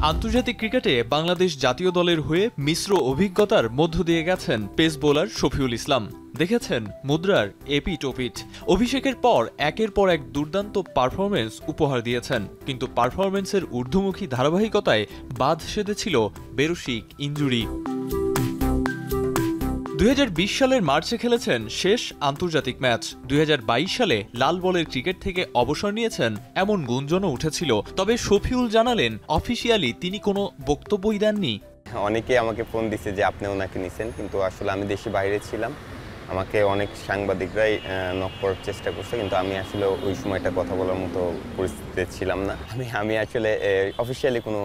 আন্তর্জাতিক ক্রিকেটে বাংলাদেশ জাতীয় দলের হয়ে মিশ্র অভিজ্ঞতার মধ্য দিয়ে গেছেন পেস বোলার শফিউল ইসলাম। দেখেছেন মুদ্রার এপিঠ ওপিঠ। অভিষেকের পর একের পর এক দুর্দান্ত পারফরমেন্স উপহার দিয়েছেন, কিন্তু পারফরমেন্সের ঊর্ধ্বমুখী ধারাবাহিকতায় বাদ সেধেছিল বেরসিক ইনজুরি। 2020 সালের মার্চে খেলেছেন শেষ আন্তর্জাতিক ম্যাচ। 2022 সালে লাল বলের ক্রিকেট থেকে অবসর নিয়েছেন এমন গুঞ্জনও উঠেছিল। তবে শফিউল জানালেন, অফিসিয়ালি তিনি কোনো বক্তব্যই দেননি। অনেকে আমাকে ফোন দিছে যে আপনি ওনাকে নিছেন, কিন্তু আসলে আমি দেশের বাইরে ছিলাম। আমাকে অনেক সাংবাদিকরাই নক করার চেষ্টা করছে, কিন্তু আমি আসলে ওই সময়টা কথা বলার মতো পরিস্থিতিতে ছিলাম না। আমি আসলে অফিসিয়ালি কোনো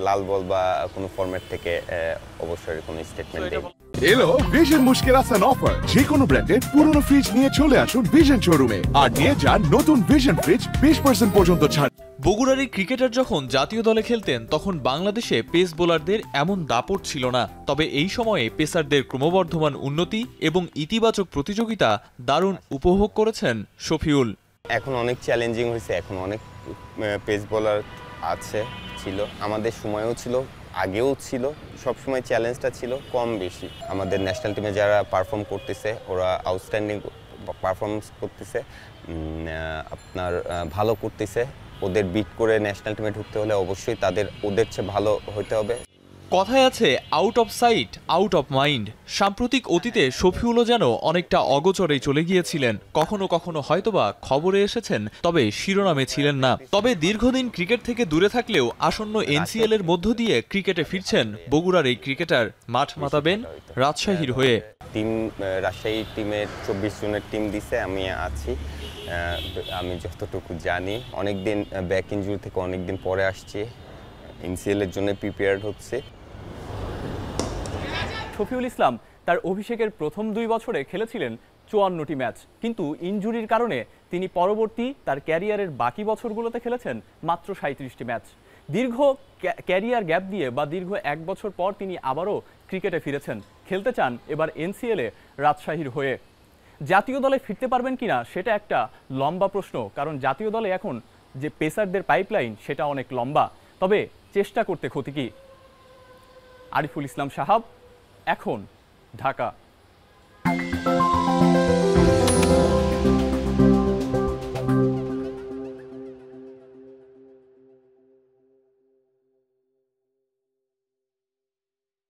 লাল বল বা কোনো ফরম্যাট থেকে অবসরের কোনো স্টেটমেন্ট দেই। এলো ভিশন মুশকিল আসান অফার। যে কোনো ব্র্যান্ডের পুরনো ফ্রিজ নিয়ে চলে আসুন ভিশন শোরুমে আর নিয়ে যান নতুন ভিশন ফ্রিজ 20% পর্যন্ত ছাড়। বগুড়ার এই ক্রিকেটার যখন জাতীয় দলে খেলতেন তখন বাংলাদেশে পেস বোলারদের এমন দাপট ছিল না। তবে এই সময়ে পেসারদের ক্রমবর্ধমান উন্নতি এবং ইতিবাচক প্রতিযোগিতা দারুণ উপভোগ করেছেন শফিউল। এখন অনেক চ্যালেঞ্জিং হয়েছে, এখন অনেক পেস বোলার ছিল, আমাদের সময়ও ছিল, আগেও ছিল। সবসময় চ্যালেঞ্জটা ছিল কম বেশি। আমাদের ন্যাশনাল টিমে যারা পারফর্ম করতেছে ওরা আউটস্ট্যান্ডিং পারফরমেন্স করতেছে, আপনার ভালো করতেছে। ওদের বিট করে ন্যাশনাল টিমে ঢুকতে হলে অবশ্যই ওদের চেয়ে ভালো হতে হবে। কথায় আছে, out of sight out of mind. সাম্প্রতিক অতীতে শফিউলও যেন অনেকটা অগোচরেই চলে গিয়েছিলেন। কখনো কখনো হয়তোবা খবরে এসেছেন, তবে শিরোনামে ছিলেন না। তবে দীর্ঘদিন ক্রিকেট থেকে দূরে থাকলেও আসন্ন এনসিএল এর মধ্য দিয়ে ক্রিকেটে ফিরছেন বগুড়ার এই ক্রিকেটার। মাঠ মাতাবেন রাজশাহীর হয়ে। রাজশাহী টিমের 24 জনের টিম দিছে, আমি আছি। আমি যতটুকু জানি অনেকদিন ব্যাক ইনজুরি থেকে অনেকদিন পরে আসছি, এনসিএল এর জন্য প্রিপেয়ার্ড হচ্ছে। শফিউল ইসলাম তার অভিষেকের প্রথম 2 বছরে খেলেছিলেন 54টি ম্যাচ, কিন্তু ইনজুরির কারণে তিনি পরবর্তী তার ক্যারিয়ারের বাকি বছরগুলোতে খেলেছেন মাত্র 37টি ম্যাচ। দীর্ঘ ক্যারিয়ার গ্যাপ দিয়ে বা দীর্ঘ 1 বছর পর তিনি আবারও ক্রিকেটে ফিরেছেন। খেলতে চান এবার এনসিএলে রাজশাহীর হয়ে। জাতীয় দলে ফিরতে পারবেন কিনা সেটা একটা লম্বা প্রশ্ন, কারণ জাতীয় দলে এখন যে পেসারদের পাইপলাইন সেটা অনেক লম্বা। তবে চেষ্টা করতে ক্ষতি কি? আরিফুল ইসলাম সাহাব, এখন, ঢাকা।